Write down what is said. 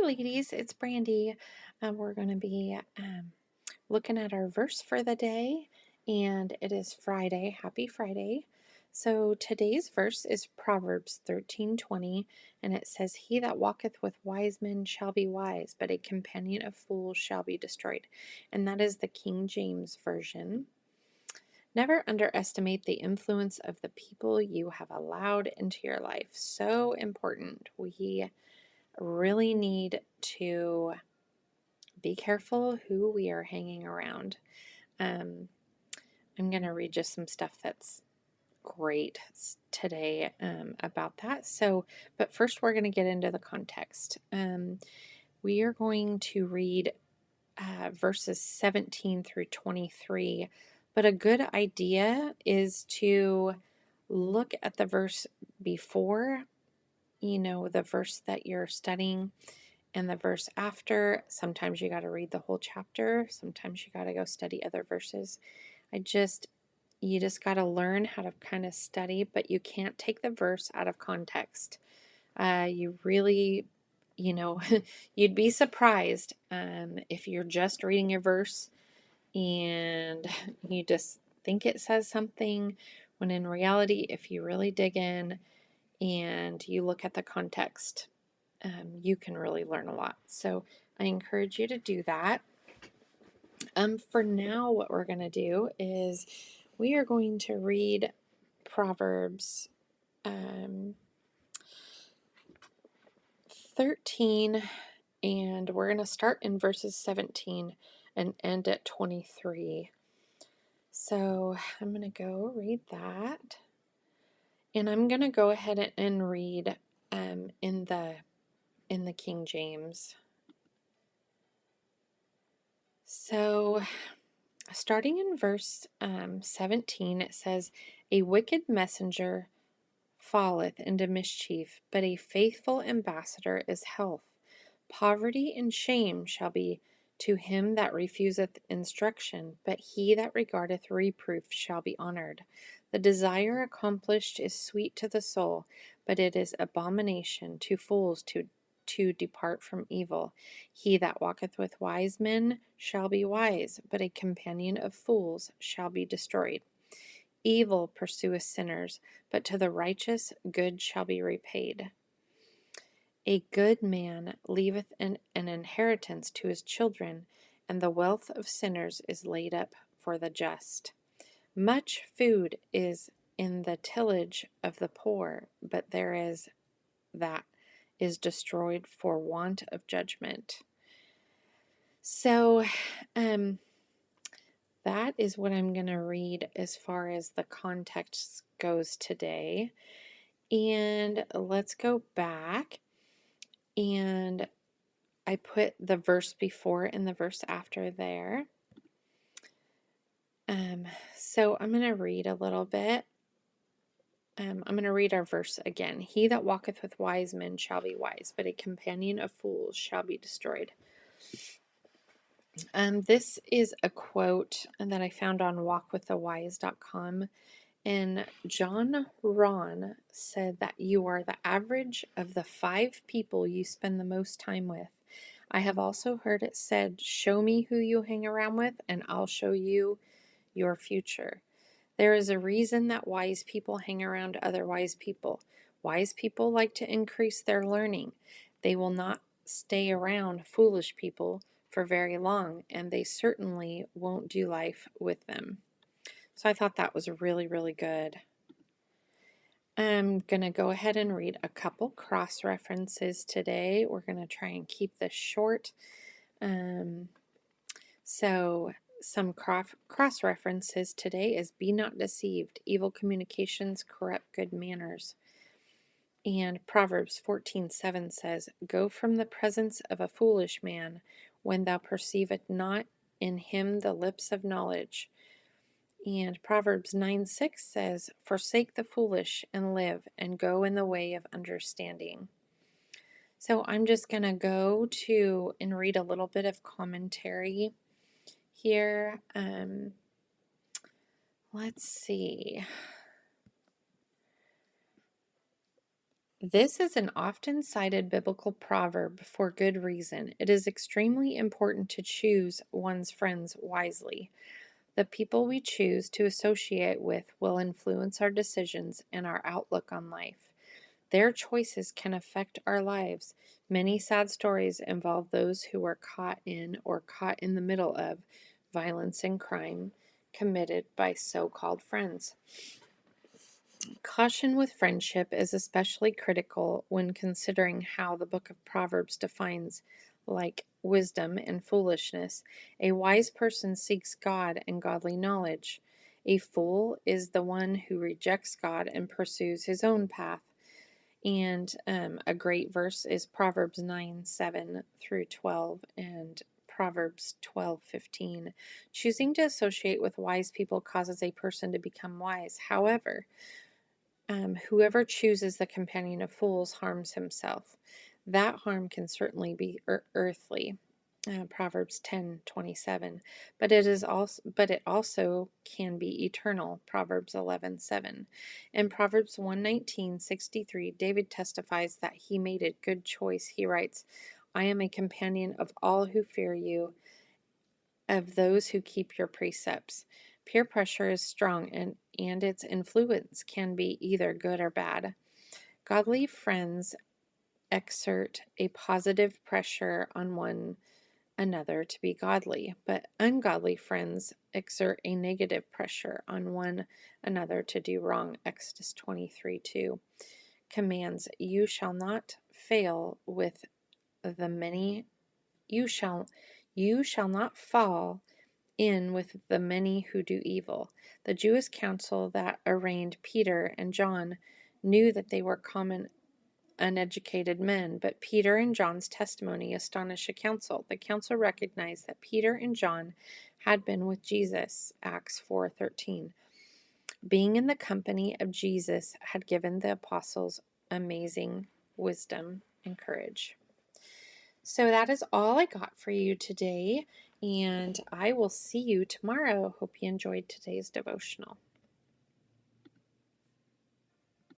ladies, it's Brandy. We're going to be looking at our verse for the day, and it is Friday. Happy Friday. So today's verse is Proverbs 13:20, and it says, "He that walketh with wise men shall be wise, but a companion of fools shall be destroyed." And that is the King James Version. Never underestimate the influence of the people you have allowed into your life. So important. We really need to be careful who we are hanging around. Um, I'm going to read just some stuff that's great today about that. But first, we're going to get into the context. We are going to read verses 17 through 23. But a good idea is to look at the verse before, the verse that you're studying, and the verse after. Sometimes you got to read the whole chapter. Sometimes you got to go study other verses. You just got to learn how to kind of study, but you can't take the verse out of context. You really, you'd be surprised if you're just reading a verse and you just think it says something, when in reality, if you really dig in and you look at the context, you can really learn a lot. So I encourage you to do that. For now, what we're going to do is we are going to read Proverbs 13, and we're going to start in verses 17 and end at 23. So I'm going to go read that, and I'm going to go ahead and read in the King James. So starting in verse 17, it says, "A wicked messenger falleth into mischief, but a faithful ambassador is health. Poverty and shame shall be to him that refuseth instruction, but he that regardeth reproof shall be honored. The desire accomplished is sweet to the soul, but it is abomination to fools to depart from evil. He that walketh with wise men shall be wise, but a companion of fools shall be destroyed. Evil pursueth sinners, but to the righteous good shall be repaid. A good man leaveth an inheritance to his children, and the wealth of sinners is laid up for the just. Much food is in the tillage of the poor, but there is that is destroyed for want of judgment." So, that is what I'm going to read as far as the context goes today. And let's go back, and I put the verse before and the verse after there. So I'm going to read a little bit. I'm going to read our verse again. "He that walketh with wise men shall be wise, but a companion of fools shall be destroyed." This is a quote that I found on walkwiththewise.com. And John Ron said that you are the average of the 5 people you spend the most time with. I have also heard it said, "Show me who you hang around with, and I'll show you your future." There is a reason that wise people hang around other wise people. Wise people like to increase their learning. They will not stay around foolish people for very long, and they certainly won't do life with them. So I thought that was really, really good. I'm going to go ahead and read a couple cross references today. We're going to try and keep this short. So some cross references today is "Be not deceived. Evil communications corrupt good manners." And Proverbs 14:7 says, "Go from the presence of a foolish man when thou perceivest not in him the lips of knowledge." And Proverbs 9:6 says, "Forsake the foolish and live, and go in the way of understanding." So I'm just going to go to and read a little bit of commentary here. Let's see. This is an often cited biblical proverb for good reason. It is extremely important to choose one's friends wisely. The people we choose to associate with will influence our decisions and our outlook on life. Their choices can affect our lives. Many sad stories involve those who were caught in or caught in the middle of violence and crime committed by so called friends. Caution with friendship is especially critical when considering how the book of Proverbs defines like wisdom and foolishness. A wise person seeks God and godly knowledge. A fool is the one who rejects God and pursues his own path. And a great verse is Proverbs 9:7 through 12 and Proverbs 12:15. Choosing to associate with wise people causes a person to become wise. However, whoever chooses the companion of fools harms himself. That harm can certainly be earthly. Proverbs 10:27, but it also can be eternal. Proverbs 11:7. In Proverbs 119:63, David testifies that he made a good choice. He writes, "I am a companion of all who fear you, of those who keep your precepts." Peer pressure is strong and its influence can be either good or bad. Godly friends exert a positive pressure on one another to be godly, but ungodly friends exert a negative pressure on one another to do wrong. Exodus 23:2 commands, "You shall not fail with the many, you shall not fall in with the many who do evil." The Jewish council that arraigned Peter and John knew that they were common uneducated men, but Peter and John's testimony astonished the council. The council recognized that Peter and John had been with Jesus, Acts 4:13. Being in the company of Jesus had given the apostles amazing wisdom and courage. So that is all I got for you today, and I will see you tomorrow. Hope you enjoyed today's devotional.